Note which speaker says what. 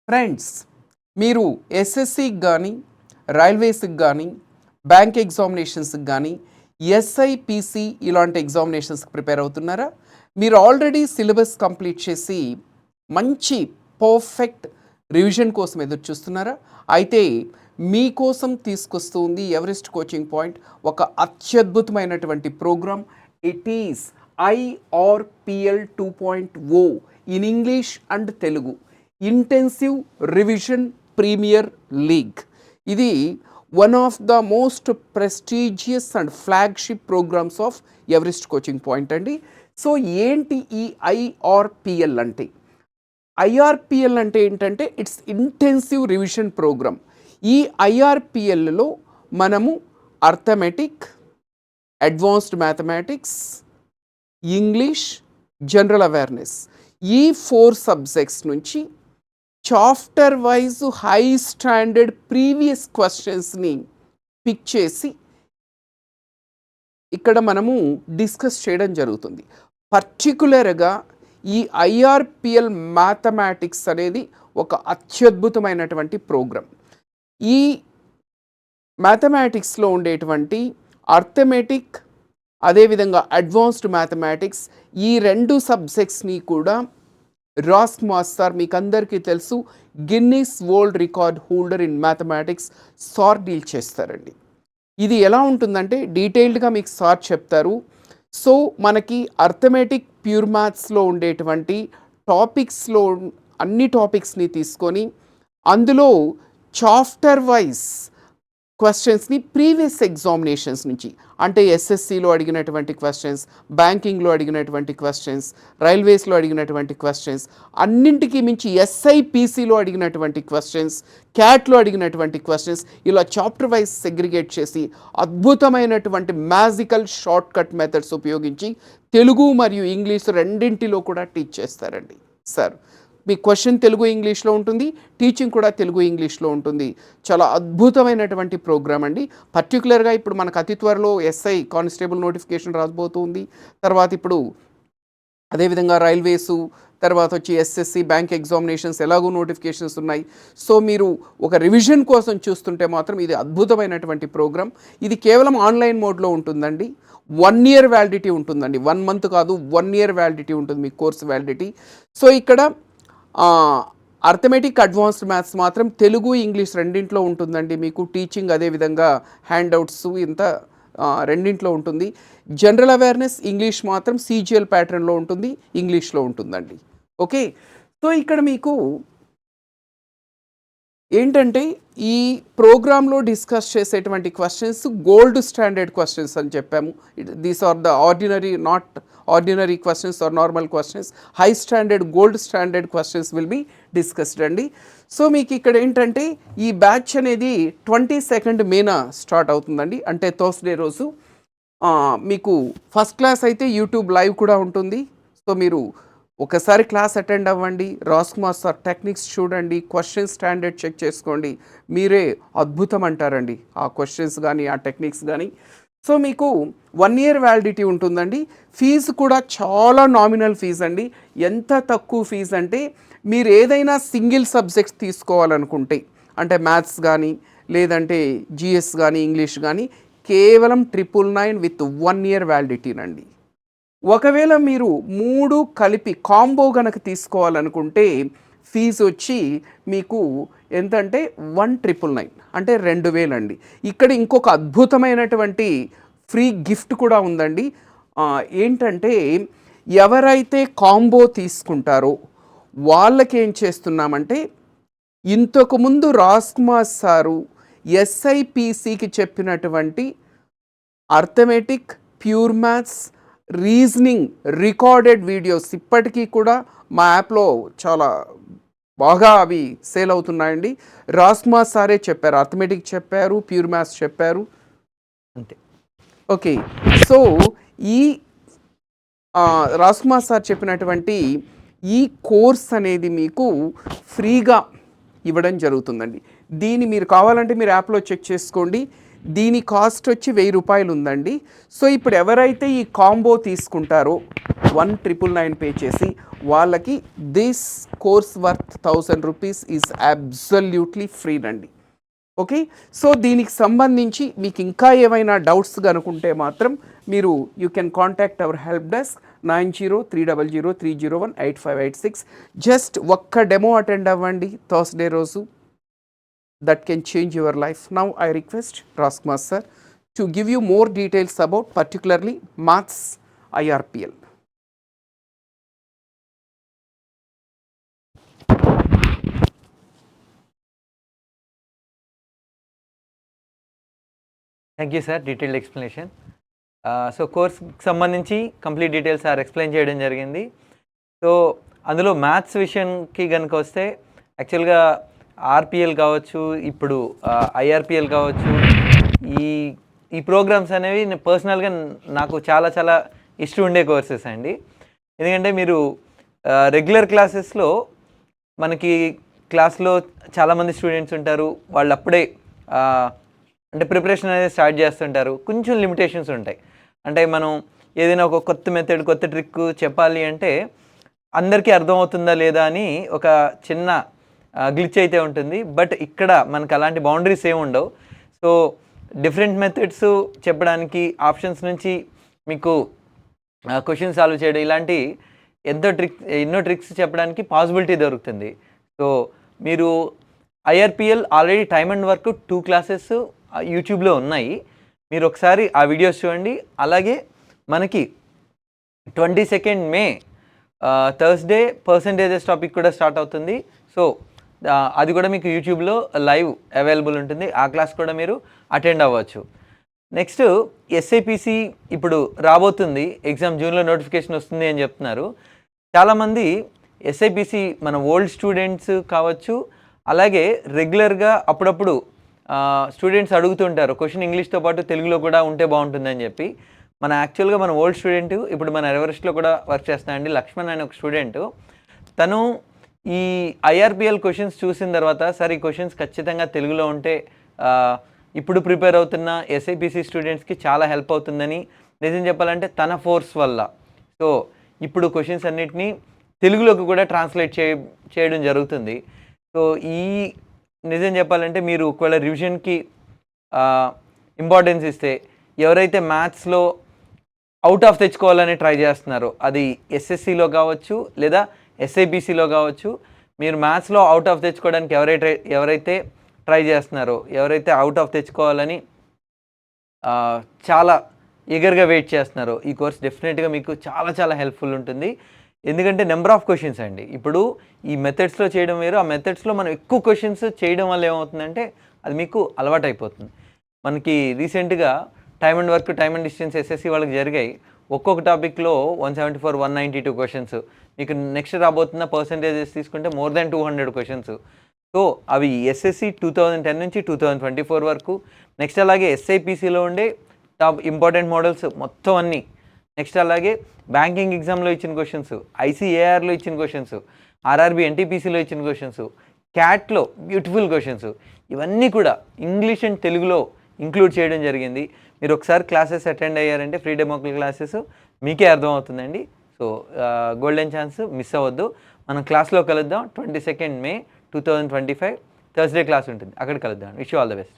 Speaker 1: Friends, మీరు ఎస్ఎస్సికి కానీ రైల్వేస్కి కానీ బ్యాంక్ ఎగ్జామినేషన్స్కి కానీ ఎస్ఐపిసి ఇలాంటి ఎగ్జామినేషన్స్కి ప్రిపేర్ అవుతున్నారా? మీరు ఆల్రెడీ సిలబస్ కంప్లీట్ చేసి మంచి పర్ఫెక్ట్ రివిజన్ కోసం ఎదురు చూస్తున్నారా? అయితే మీకోసం తీసుకొస్తుంది ఎవరెస్ట్ కోచింగ్ పాయింట్ ఒక అత్యద్భుతమైనటువంటి program. It is IRPL 2.0 in English and Telugu intensive revision premier league. ఇది one of the most prestigious and flagship programs of Everest coaching point అండి. సో ఏంటి ఈ ఐఆర్పిఎల్ అంటే? ఐఆర్పిఎల్ అంటే ఏంటంటే ఇట్స్ ఇంటెన్సివ్ రివిజన్ ప్రోగ్రామ్. ఈ ఐఆర్పిఎల్లో మనము arithmetic, advanced mathematics, English, general awareness ఈ 4 సబ్జెక్ట్స్ నుంచి chapter wise high standard previous క్వశ్చన్స్ని పిక్ చేసి ఇక్కడ మనము డిస్కస్ చేయడం జరుగుతుంది. పర్టికులర్గా ఈ ఐఆర్పిఎల్ మ్యాథమెటిక్స్ అనేది ఒక అత్యద్భుతమైనటువంటి ప్రోగ్రామ్. ఈ మ్యాథమెటిక్స్లో ఉండేటువంటి అర్థమెటిక్ అదేవిధంగా అడ్వాన్స్డ్ మ్యాథమెటిక్స్ ఈ 2 సబ్జెక్ట్స్ని కూడా రాస్ కుమార్ సార్, మీకు అందరికీ తెలుసు, Guinness world record holder in mathematics, sir deal చేస్తారండి. ఇది ఎలా ఉంటుందంటే డీటెయిల్డ్గా మీకు సార్ చెప్తారు. సో మనకి అర్థమెటిక్ ప్యూర్ మ్యాథ్స్లో ఉండేటువంటి టాపిక్స్లో అన్ని టాపిక్స్ని తీసుకొని అందులో చాప్టర్ వైజ్ క్వశ్చన్స్ని ప్రీవియస్ ఎగ్జామినేషన్స్ నుంచి, అంటే ఎస్ఎస్సిలో అడిగినటువంటి క్వశ్చన్స్, బ్యాంకింగ్లో అడిగినటువంటి క్వశ్చన్స్, రైల్వేస్లో అడిగినటువంటి క్వశ్చన్స్, అన్నింటికీ మించి ఎస్ఐపిసిలో అడిగినటువంటి క్వశ్చన్స్, క్యాట్లో అడిగినటువంటి క్వశ్చన్స్, ఇలా చాప్టర్ వైజ్ సెగ్రిగేట్ చేసి అద్భుతమైనటువంటి మ్యాజికల్ షార్ట్ కట్ మెథడ్స్ ఉపయోగించి తెలుగు మరియు ఇంగ్లీష్ రెండింటిలో కూడా టీచ్ చేస్తారండి సార్. మీ క్వశ్చన్ తెలుగు ఇంగ్లీష్లో ఉంటుంది, టీచింగ్ కూడా తెలుగు ఇంగ్లీష్లో ఉంటుంది. చాలా అద్భుతమైనటువంటి ప్రోగ్రామ్ అండి. పర్టికులర్గా ఇప్పుడు మనకు అతి త్వరలో ఎస్ఐ కానిస్టేబుల్ నోటిఫికేషన్ రాబోతుంది. తర్వాత ఇప్పుడు అదేవిధంగా రైల్వేసు, తర్వాత వచ్చి ఎస్ఎస్సి బ్యాంక్ ఎగ్జామినేషన్స్ ఎలాగో నోటిఫికేషన్స్ ఉన్నాయి. సో మీరు ఒక రివిజన్ కోసం చూస్తుంటే మాత్రం ఇది అద్భుతమైనటువంటి ప్రోగ్రామ్. ఇది కేవలం ఆన్లైన్ మోడ్లో ఉంటుందండి. 1 year వ్యాలిడిటీ ఉంటుందండి. 1 month కాదు, 1 year వ్యాలిడిటీ ఉంటుంది మీ కోర్స్ వ్యాలిడిటీ. సో ఇక్కడ అర్థమెటిక్, అడ్వాన్స్డ్ మ్యాథ్స్ మాత్రం తెలుగు ఇంగ్లీష్ రెండింట్లో ఉంటుందండి. మీకు టీచింగ్ అదేవిధంగా హ్యాండ్అవుట్స్ ఇంత రెండింట్లో ఉంటుంది. జనరల్ అవేర్నెస్ ఇంగ్లీష్ మాత్రం సిజిఎల్ ప్యాటర్న్లో ఉంటుంది, ఇంగ్లీష్లో ఉంటుందండి. ఓకే, సో ఇక్కడ మీకు ఏంటంటే ఈ ప్రోగ్రాంలో డిస్కస్ చేసేటువంటి క్వశ్చన్స్ గోల్డ్ స్టాండర్డ్ క్వశ్చన్స్ అని చెప్పాము. These are the ordinary, not ordinary questions are normal questions. High standard, gold standard questions will be discussed అండి. సో మీకు ఇక్కడ ఏంటంటే ఈ బ్యాచ్ అనేది 22nd May స్టార్ట్ అవుతుందండి, అంటే థర్స్డే రోజు. మీకు ఫస్ట్ క్లాస్ అయితే యూట్యూబ్ లైవ్ కూడా ఉంటుంది. సో మీరు ఒకసారి క్లాస్ అటెండ్ అవ్వండి, రాస్ కుమార్ సార్ టెక్నిక్స్ చూడండి, క్వశ్చన్ స్టాండర్డ్ చెక్ చేసుకోండి, మీరే అద్భుతం అంటారండి ఆ క్వశ్చన్స్ కానీ ఆ టెక్నిక్స్ కానీ. సో మీకు 1 year వ్యాలిడిటీ ఉంటుందండి. ఫీజు కూడా చాలా నామినల్ ఫీజు అండి. ఎంత తక్కువ ఫీజు అంటే మీరు ఏదైనా సింగిల్ సబ్జెక్ట్స్ తీసుకోవాలనుకుంటే, అంటే మ్యాథ్స్ కానీ లేదంటే జిఎస్ కానీ ఇంగ్లీష్ కానీ, కేవలం 999 విత్ 1 year వ్యాలిడిటీనండి. ఒకవేళ మీరు 3 కలిపి కాంబో కనుక తీసుకోవాలనుకుంటే ఫీజు వచ్చి మీకు ఎంతంటే 1999, అంటే 2000 అండి. ఇక్కడ ఇంకొక అద్భుతమైనటువంటి ఫ్రీ గిఫ్ట్ కూడా ఉందండి. ఏంటంటే ఎవరైతే కాంబో తీసుకుంటారో వాళ్ళకి ఏం చేస్తున్నామంటే, ఇంతకుముందు రాస్ కుమార్ సారు ఎస్ఐపిసికి చెప్పినటువంటి arithmetic, pure maths, reasoning recorded videos ఇప్పటికీ కూడా మా యాప్లో చాలా బాగా అవి సేల్ అవుతున్నాయండి. రాస్ కుమార్ సారే చెప్పారు, అర్థమెటిక్ చెప్పారు, ప్యూర్ మ్యాథ్స్ చెప్పారు అంతే. ఓకే, సో ఈ రాస్ కుమార్ సార్ చెప్పినటువంటి ఈ కోర్స్ అనేది మీకు ఫ్రీగా ఇవ్వడం జరుగుతుందండి. దీన్ని మీరు కావాలంటే మీరు యాప్లో చెక్ చేసుకోండి. దీని కాస్ట్ వచ్చి 1000 రూపాయలు ఉందండి. సో ఇప్పుడు ఎవరైతే ఈ కాంబో తీసుకుంటారో 1999 పే చేసి వాళ్ళకి this course worth 1000 rupees is absolutely free అండి. ఓకే, సో దీనికి సంబంధించి మీకు ఇంకా ఏమైనా డౌట్స్ కనుకుంటే మాత్రం మీరు you can contact our help desk 903003018586. Just ఒక్క డెమో అటెండ్ అవ్వండి థర్స్డే రోజు. That can change your life. Now I request Raskumar sir to give you more details about particularly maths IRPL.
Speaker 2: Thank you sir, detailed explanation. So కోర్స్కి సంబంధించి complete details sir explain చేయడం జరిగింది. So అందులో maths విషయానికి కనుక వస్తే యాక్చువల్గా RPL కావచ్చు, ఇప్పుడు ఐఆర్పిఎల్ కావచ్చు, ఈ ఈ ప్రోగ్రామ్స్ అనేవి పర్సనల్గా నాకు చాలా చాలా ఇష్టం ఉండే కోర్సెస్ అండి. ఎందుకంటే మీరు రెగ్యులర్ క్లాసెస్లో మనకి క్లాస్లో చాలామంది స్టూడెంట్స్ ఉంటారు, వాళ్ళు అప్పుడే అంటే ప్రిపరేషన్ అనేది స్టార్ట్ చేస్తుంటారు. కొంచెం లిమిటేషన్స్ ఉంటాయి. అంటే మనం ఏదైనా ఒక కొత్త మెథడ్, కొత్త ట్రిక్ చెప్పాలి అంటే అందరికీ అర్థమవుతుందా లేదా అని ఒక చిన్న గ్లిచ్ అయితే ఉంటుంది. బట్ ఇక్కడ మనకు అలాంటి బౌండరీస్ ఏమి ఉండవు. సో డిఫరెంట్ మెథడ్స్ చెప్పడానికి, ఆప్షన్స్ నుంచి మీకు క్వశ్చన్ సాల్వ్ చేయడం, ఇలాంటి ఎన్నో ట్రిక్స్ చెప్పడానికి పాసిబిలిటీ దొరుకుతుంది. సో మీరు IRPL already time and work 2 classes యూట్యూబ్లో ఉన్నాయి. మీరు ఒకసారి ఆ వీడియోస్ చూడండి. అలాగే మనకి 22 మే థర్స్డే పర్సంటేజెస్ టాపిక్ కూడా స్టార్ట్ అవుతుంది. సో అది కూడా మీకు యూట్యూబ్లో లైవ్ అవైలబుల్ ఉంటుంది. ఆ క్లాస్ కూడా మీరు అటెండ్ అవ్వచ్చు. నెక్స్ట్ ఎస్ఐపిసి ఇప్పుడు రాబోతుంది, ఎగ్జామ్ జూన్లో నోటిఫికేషన్ వస్తుంది అని చెప్తున్నారు. చాలామంది ఎస్ఐపిసి మన ఓల్డ్ స్టూడెంట్స్ కావచ్చు, అలాగే రెగ్యులర్గా అప్పుడప్పుడు స్టూడెంట్స్ అడుగుతుంటారు క్వశ్చన్ ఇంగ్లీష్తో పాటు తెలుగులో కూడా ఉంటే బాగుంటుందని చెప్పి. యాక్చువల్గా మన ఓల్డ్ స్టూడెంట్ ఇప్పుడు మన ఎవరెస్ట్లో కూడా వర్క్ చేస్తున్నాడండి, లక్ష్మణ్ అనే ఒక స్టూడెంట్. తను ఈ ఐఆర్పిఎల్ క్వశ్చన్స్ చూసిన తర్వాత సార్ ఈ క్వశ్చన్స్ ఖచ్చితంగా తెలుగులో ఉంటే ఇప్పుడు ప్రిపేర్ అవుతున్న ఎస్ఐపిసి స్టూడెంట్స్కి చాలా హెల్ప్ అవుతుందని, నిజం చెప్పాలంటే తన ఫోర్స్ వల్ల సో ఇప్పుడు క్వశ్చన్స్ అన్నిటినీ తెలుగులోకి కూడా ట్రాన్స్లేట్ చేయడం జరుగుతుంది. సో ఈ నిజం చెప్పాలంటే మీరు ఒకవేళ రివిజన్కి ఇంపార్టెన్స్ ఇస్తే, ఎవరైతే మ్యాథ్స్లో అవుట్ ఆఫ్ తెచ్చుకోవాలని ట్రై చేస్తున్నారో, అది ఎస్ఎస్సిలో కావచ్చు లేదా ఎస్ఐపిసిలో కావచ్చు, మీరు మ్యాథ్స్లో అవుట్ ఆఫ్ తెచ్చుకోవడానికి ఎవరైతే ట్రై చేస్తున్నారో, ఎవరైతే అవుట్ ఆఫ్ తెచ్చుకోవాలని చాలా ఈగర్గా వెయిట్ చేస్తున్నారో, ఈ కోర్స్ డెఫినెట్గా మీకు చాలా చాలా హెల్ప్ఫుల్ ఉంటుంది. ఎందుకంటే నెంబర్ ఆఫ్ క్వశ్చన్స్ అండి. ఇప్పుడు ఈ మెథడ్స్లో చేయడం వేరు, ఆ మెథడ్స్లో మనం ఎక్కువ క్వశ్చన్స్ చేయడం వల్ల ఏమవుతుందంటే అది మీకు అలవాటు అయిపోతుంది. మనకి రీసెంట్గా time and work, time and distance SSC వాళ్ళకి జరిగాయి. ఒక్కొక్క టాపిక్లో 174, 192 క్వశ్చన్స్. మీకు నెక్స్ట్ రాబోతున్న పర్సంటేజెస్ తీసుకుంటే మోర్ దాన్ 200 క్వశ్చన్స్. సో అవి ఎస్ఎస్సి 2010 నుంచి 2024 వరకు. నెక్స్ట్ అలాగే ఎస్ఐపిసిలో ఉండే టాప్ ఇంపార్టెంట్ మోడల్స్ మొత్తం అన్నీ. నెక్స్ట్ అలాగే బ్యాంకింగ్ ఎగ్జామ్లో ఇచ్చిన క్వశ్చన్స్, ఐసీఏఆర్లో ఇచ్చిన క్వశ్చన్స్, ఆర్ఆర్బీ ఎన్టీపీసీలో ఇచ్చిన క్వశ్చన్స్, క్యాట్లో బ్యూటిఫుల్ క్వశ్చన్స్, ఇవన్నీ కూడా ఇంగ్లీష్ అండ్ తెలుగులో ఇంక్లూడ్ చేయడం జరిగింది. మీరు ఒకసారి క్లాసెస్ అటెండ్ అయ్యారంటే ఫ్రీ డెమో క్లాసెస్ మీకే అర్థమవుతుందండి. సో గోల్డెన్ ఛాన్స్ మిస్ అవ్వద్దు. మనం క్లాస్లో కలుద్దాం. 22 మే 2025 థర్స్డే క్లాస్ ఉంటుంది, అక్కడ కలుద్దాం. Wish you all the best.